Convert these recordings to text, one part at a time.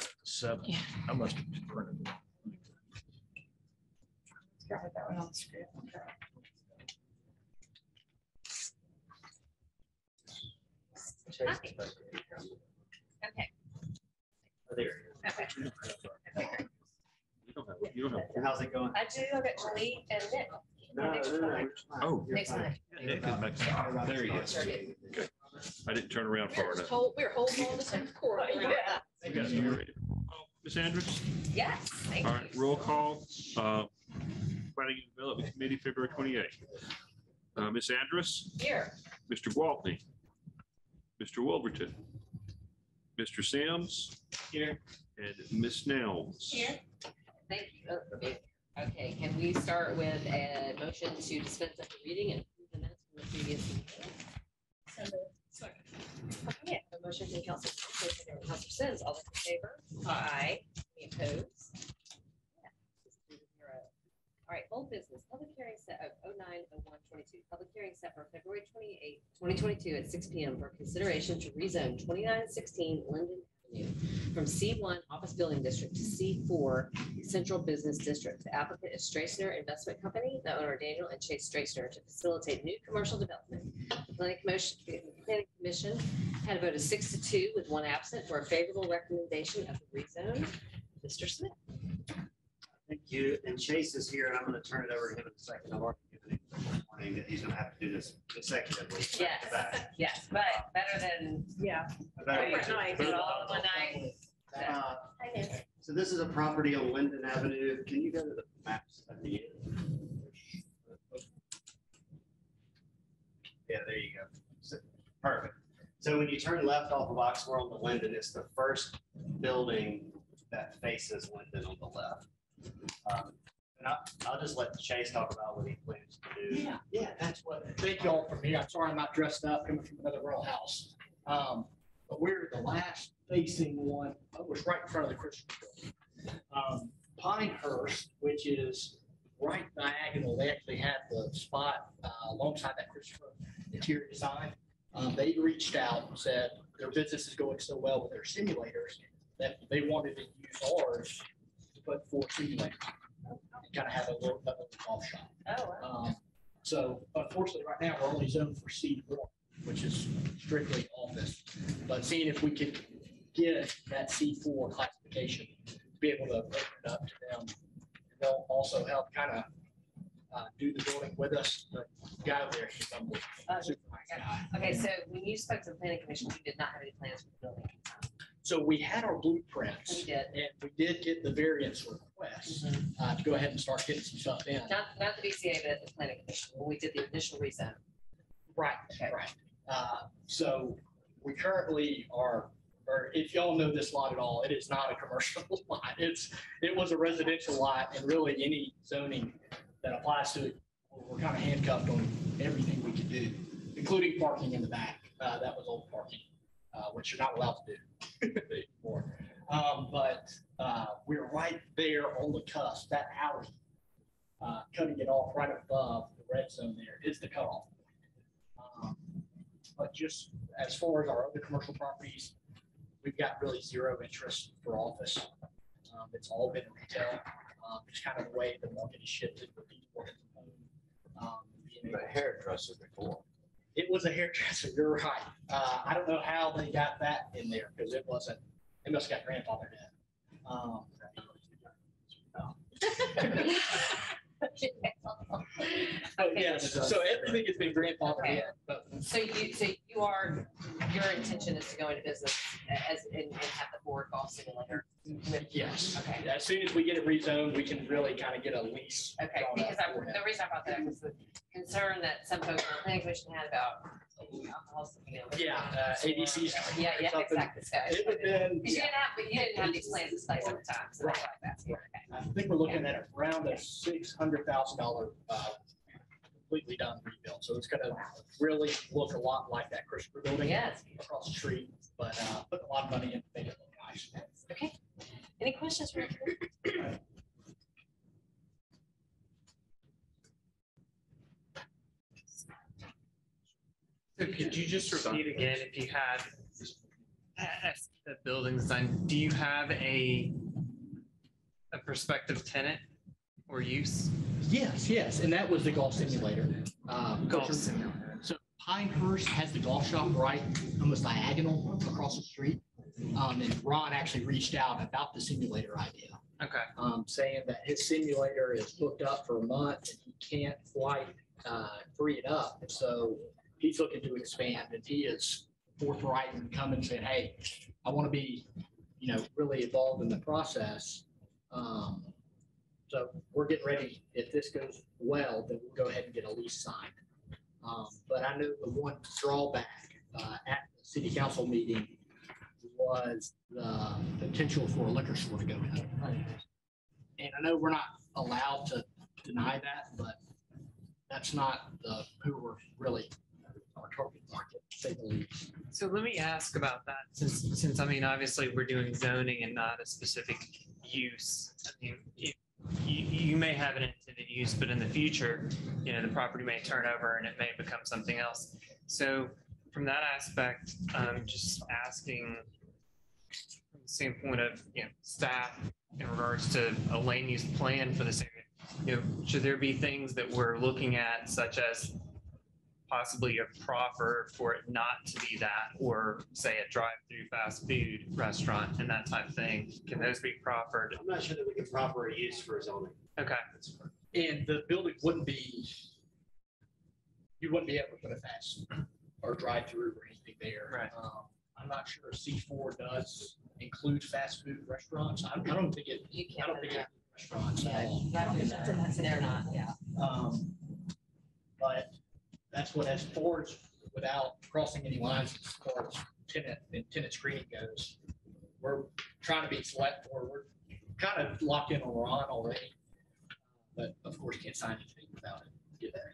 at the 7th. Yeah. I must have printed it. Got that one on the screen. Okay. Oh, there. Okay. You don't have. How's it going? I do. I got Julie and Nick. No. Oh, Next time. Nick is next. There he is. Okay. I didn't turn around far enough. We were holding on to some cord. Yeah. You guys are ready. Ms. Andrews? Yes, thank All you. right, roll call. Planning and Development Committee, February 28th. Ms. Andrus, Here. Mr. Gwaltney, Mr. Wilverton, Mr. Sims, Here. and Ms. Nelms. Here. Thank you. Okay, can we start with a motion to dispense with the reading and approve the minutes from the previous meeting? Okay, a motion from Council Sims. All those in favor? Aye. Any opposed? Yeah, 6-0. All right, old business, public hearing set of 09/01/22. Public hearing set for February 28th, 2022 at 6 p.m. for consideration to rezone 2916 Linden Avenue from C1 Office Building District to C4 Central Business District. The applicant is Straisner Investment Company, the owner Daniel and Chase Straisner, to facilitate new commercial development. The Planning Commission had a vote of 6-2 with one absent for a favorable recommendation of the rezone. Mr. Smith. Thank you. And Chase is here, and I'm going to turn it over to him in a second. I've already given him this morning that he's going to have to do this consecutively. Yes, yes, but better than, yeah. Overnight, but all one night. So this is a property on Linden Avenue. Can you go to the maps at the end? Yeah, there you go. So, perfect. So when you turn left off of Oxmoor on the Linden, it's the first building that faces Linden on the left. And I'll just let Chase talk about what he plans to do. Yeah, that's what, thank y'all for me. I'm sorry I'm not dressed up, coming from another row house. But we're the last facing one, was right in front of the Christian building. Pinehurst, which is right diagonal, they actually had the spot alongside that Christopher interior design. They reached out and said their business is going so well with their simulators that they wanted to use ours to put 4 simulators and kind of have a little golf shop. Oh, wow. So unfortunately, right now, we're only zoned for C1, which is strictly office. But seeing if we could get that C4 classification to be able to open it up to them, and they'll also help kind of do the building with us. The guy over there, he's unbelievable. Super nice guy. Okay, so when you spoke to the planning commission, you did not have any plans for the building. So we had our blueprints. We did. And we did get the variance request to go ahead and start getting some stuff in. Not the BCA, but the planning commission, when we did the initial rezone. Right, Okay. right. So we currently are, or if y'all know this lot at all, it is not a commercial lot. It was a residential lot, and really any zoning that applies to it, we're kind of handcuffed on everything we can do, including parking in the back. That was old parking, which you're not allowed to do anymore. But we're right there on the cusp. That house, cutting it off right above the red zone there is the cutoff. But just as far as our other commercial properties, we've got really zero interest for office. It's all been retail. Just kind of the way the market is shifted with people working from home. The hairdresser before. It was a hairdresser. You're right. I don't know how they got that in there because it wasn't. It must have got grandfathered in. Okay. So everything has been grandfathered in. But So your intention is to go into business and have the board golf simulator with. yes. Okay. As soon as we get it rezoned, we can really kind of get a lease. Okay, drawn because up for it. the reason I brought that up was the concern that some folks on the planning commission had about alcohol. Yeah, ADC's. Yeah, something. exactly. So, It would have been. because you didn't have these plans in place at the time, so that's why I was asking. Okay. I think we're looking at around a $600,000 completely done rebuild. So it's going to really look a lot like that Christopher building. Yes. Across the street, but put a lot of money in to make it look nice. Okay. Any questions for Richard? So could you just repeat again if you had building design, do you have a prospective tenant or use? Yes, and that was the golf simulator. Golf simulator. So Pinehurst has the golf shop right almost diagonal across the street. And Ron actually reached out about the simulator idea, Okay. saying that his simulator is booked up for a month and he can't quite free it up. And so he's looking to expand, and he is forthright and coming saying, hey, I want to be, really involved in the process. So we're getting ready. If this goes well, then we'll go ahead and get a lease signed. But I know the one drawback at the city council meeting was the potential for a liquor store to go in. And I know we're not allowed to deny that, but that's not who we're really our target market, to say the least. So let me ask about that, since I mean, obviously we're doing zoning and not a specific use. I mean, you may have an intended use, but in the future, the property may turn over and it may become something else. So from that aspect, I'm just asking from the standpoint of, staff in regards to a land use plan for this area, should there be things that we're looking at, such as possibly a proffer for it not to be that, or say a drive-through fast food restaurant and that type of thing? Can those be proffered? I'm not sure that we can proper use for zoning. Okay. And the building you wouldn't be able to put a fast or drive-through or anything there. Right. I'm not sure C4 does include fast food restaurants. I don't think it. You I can't. don't think it restaurants. They're not, yeah. But that's what, as far as without crossing any lines as far as tenant screening goes, we're trying to be select, or we're kind of locked in on Ron already. But of course, can't sign anything without it. Get there.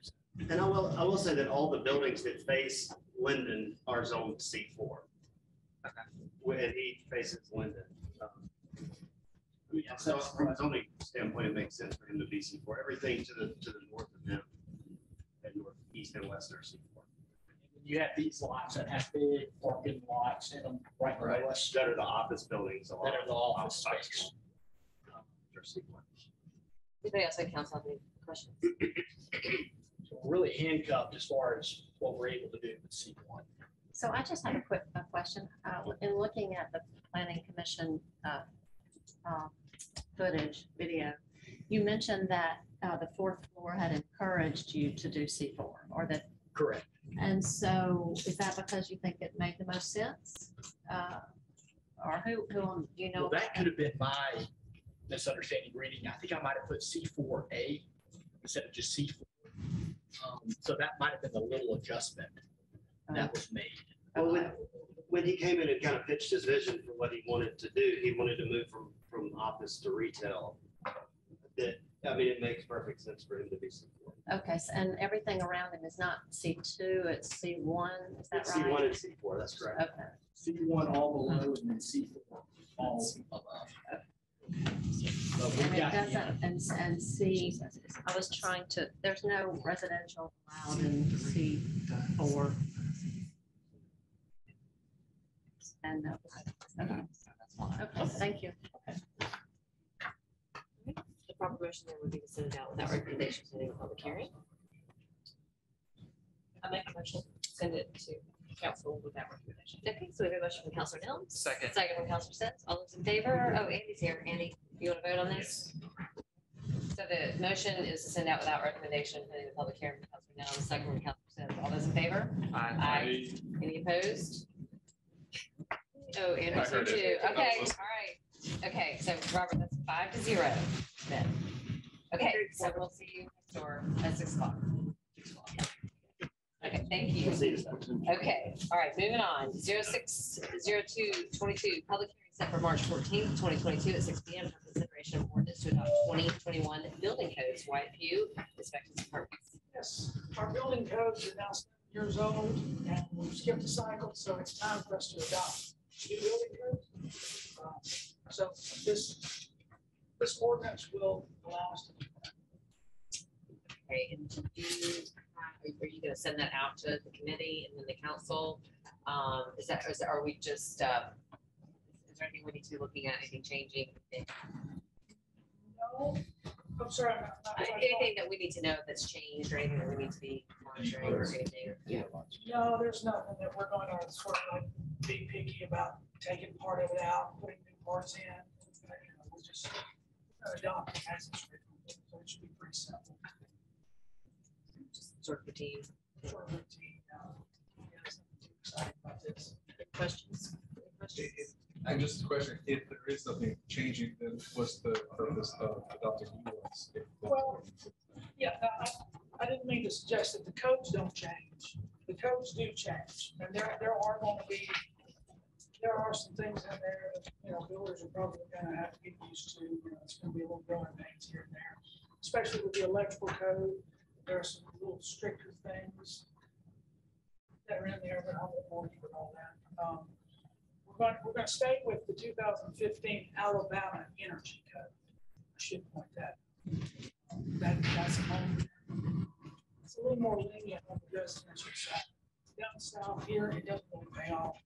And I will say that all the buildings that face Linden are zoned C4. Okay. When he faces Linden. Yeah, So from a zoning standpoint, it makes sense for him to be C4. Everything to the north of him and northeast and west are C4. You have these lots that have big parking lots in them right below us. That are the office buildings. That are the office space. They're C4. Anybody else on council have any questions? So we're really handcuffed as far as what we're able to do with C1. So I just have a quick question. In looking at the planning commission footage video, you mentioned that the fourth floor had encouraged you to do C4, or that, Correct. and so is that because you think it made the most sense? Or who, do you know? Well, that could have been my misunderstanding reading. I think I might have put C4A instead of just C4. So that might have been the little adjustment that was made. Well, when he came in and kind of pitched his vision for what he wanted to do, he wanted to move from office to retail. It makes perfect sense for him to be C4. Okay, so, and everything around him is not C2, it's C1, is that It's right? C1 and C4, that's correct. Okay. C1 all below and then C4 all above. But we And it got, doesn't, and C, I was trying to, there's no residential allowed in C4. And, okay, thank you. The proper motion then would be to send it out without recommendation pending a public hearing. I make a motion, send it to council without recommendation. Okay, so we have a motion from Councilor Nelms. Second. Second from Councilor Sets. All those in favor? Oh, Andy's here. Andy, you want to vote on this? So the motion is to send out without recommendation pending the public hearing from Councilor Nelms, second from Councilor Sets. All those in favor? Aye. Any opposed? Oh, Andrew's here heard too. it. Okay, all right. Okay, so Robert, that's 5-0 then. Okay, so we'll see you next door at 6 o'clock. Okay, thank you. We'll see you soon. Okay, all right, moving on. 06/02/22, public hearing set for March 14th, 2022 at 6 p.m. for consideration of ordinance to adopt 2021 building codes, White View, inspections apartments. Yes, our building codes are now 7 years old and we've skipped a cycle, so it's time for us to adopt new building codes. So this ordinance will allow us to do that. Okay, and are you gonna send that out to the committee and then the council? Are we just Is there anything we need to be looking at, anything changing? No, I'm sorry. I'm not- Anything that we need to know that's changed or anything that we need to be monitoring or anything? No, there's nothing that we're going to sort of like be picky about taking part of it out, putting new parts in. We'll just adopt it as it's written. So it should be pretty simple. Just sort of routine. Sort of routine. Yeah, there's nothing too exciting about this. Questions? Any questions? And just a question, if there is something changing, then what's the purpose of adopting new ones? Well, yeah, I didn't mean to suggest that the codes don't change. The codes do change, and there are going to be, there are some things in there that, builders are probably going to have to get used to. It's going to be a little growing pains here and there, especially with the electrical code. There are some little stricter things that are in there, but I won't bore you with all that. We're going to stay with the 2015 Alabama Energy Code. I should point that. That's it's a little more lenient on the residential side. Down south here, it doesn't really pay off.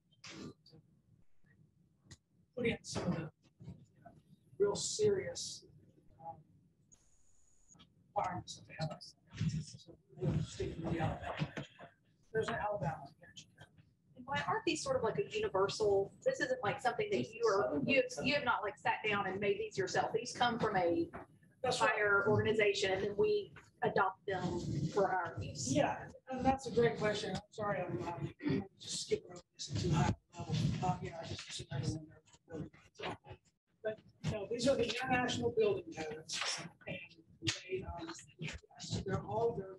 Put in some of the real serious requirements that they have. So we'll stick with the Alabama Energy Code. There's an Alabama Energy Code. And why aren't these sort of like a universal, this isn't like something that you have not like sat down and made these yourself. These come from a That's right. higher organization and then we adopt them for our use. Yeah, and that's a great question. I'm sorry, I'm just skipping over this to a high level. I just see that in there. But, these are the international building codes and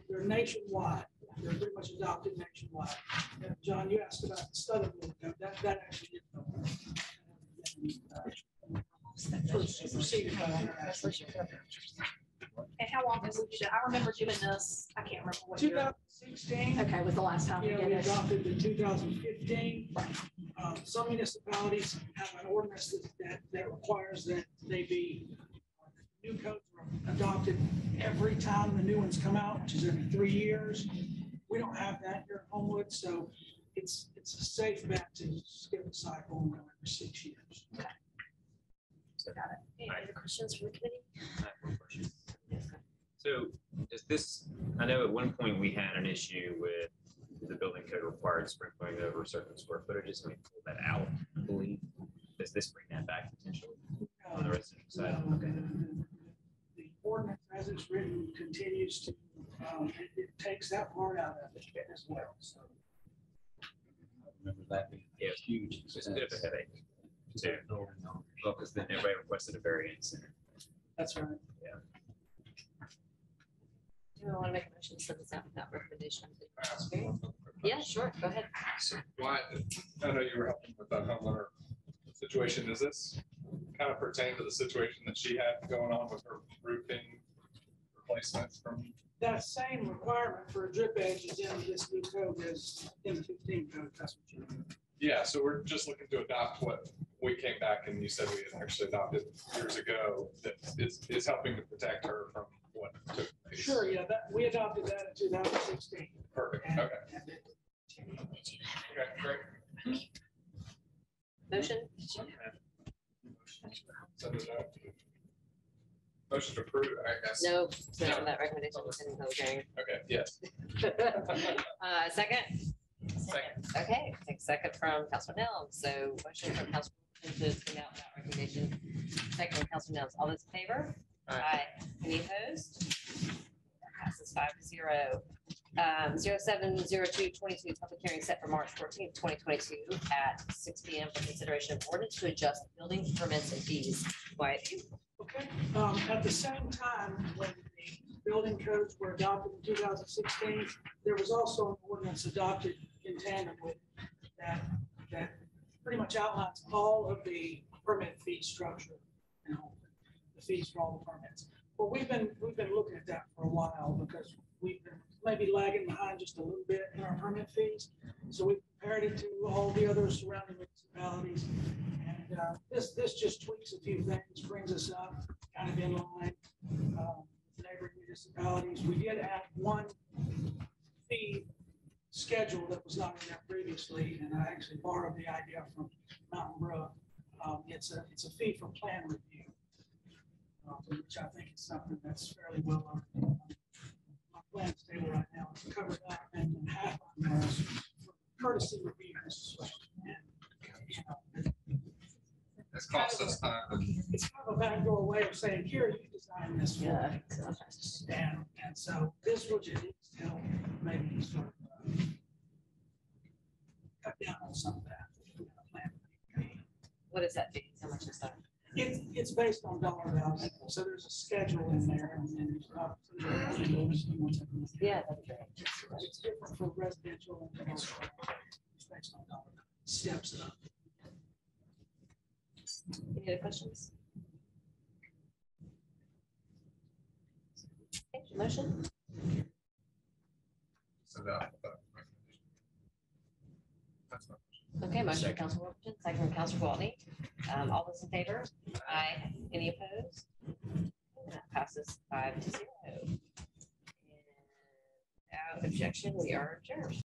they're nationwide. They're pretty much adopted nationwide. And John, you asked about the Southern building code. That actually is. Superseded by the international. And how long did we do that? I remember doing this, I can't remember what year. 2016. Okay, was the last time we Yeah, did we it. adopted in 2015. Some municipalities have an ordinance that requires that they be, new codes are adopted every time the new ones come out, which is every 3 years. We don't have that here at Homewood, so it's a safe bet to skip a cycle and go every 6 years. Got it. Any other questions from the committee? I have one question. So is this, I know at one point we had an issue with the building code required sprinkling over certain square footages, and we pulled that out, I believe. Does this bring that back potentially on the residential side? Okay. The ordinance as it's written continues to, it takes that part out of it as well, so. Remember that being Yeah, huge. it's a bit of a headache too. Well, because then everybody requested a variance. That's right. Do you want to make a motion to send this out without recommendation? Yeah, sure. Go ahead. So why, I know you were helping with that homeowner situation. Does this kind of pertain to the situation that she had going on with her roofing replacement from? That same requirement for a drip edge is in this new code as in the 15 code. That's what you mean. Yeah, so we're just looking to adopt what we came back and you said we had actually adopted years ago that is helping to protect her from what took place. Sure, yeah, we adopted that in 2016. Perfect, And- okay. and it- Okay, great. Motion? Send it out. Motion to approve, I guess. No, so that recommendation was in the public hearing. Okay, yes. Second? Second. Okay, take second from Councilman Nelms. So motion from Councilman to send out that recommendation. Second from Councilman Nelms. All those in favor? Aye. Any opposed? That passes 5-0. 070222, public hearing set for March 14th, 2022 at 6 p.m. for consideration of ordinance to adjust building permits and fees. Wyatt? Okay, at the same time, when the building codes were adopted in 2016, there was also an ordinance adopted in tandem with that pretty much outlines all of the permit fee structure, the fees for all the permits. Well, we've been looking at that for a while because we've been maybe lagging behind just a little bit in our permit fees. So we compared it to all the other surrounding municipalities. And this just tweaks a few things, brings us up kind of in line with neighboring municipalities. We did add one fee schedule that was not in there previously, and I actually borrowed the idea from Mountain Brook. The it's a fee for plan review. Which I think is something that's fairly well. My plan table right now is to cover that and then half on those for courtesy reviews. And, you know, It's cost us time. it's kind of a backdoor way of saying, here, you design this for Yeah. me. And so this would just help maybe sort of cut down on some of that. What is that fee? How much is that? It's based on dollar value, so there's a schedule in there and then. Yeah, that'd be great. It's different for residential and commercial. It's based on dollar, steps up. Any other questions? Okay, motion? So that. That's not. Okay, motion from Council Wilkerson, second from Council Gwaltney. All those in favor? Aye. Any opposed? That passes 5-0. And without objection, we are adjourned.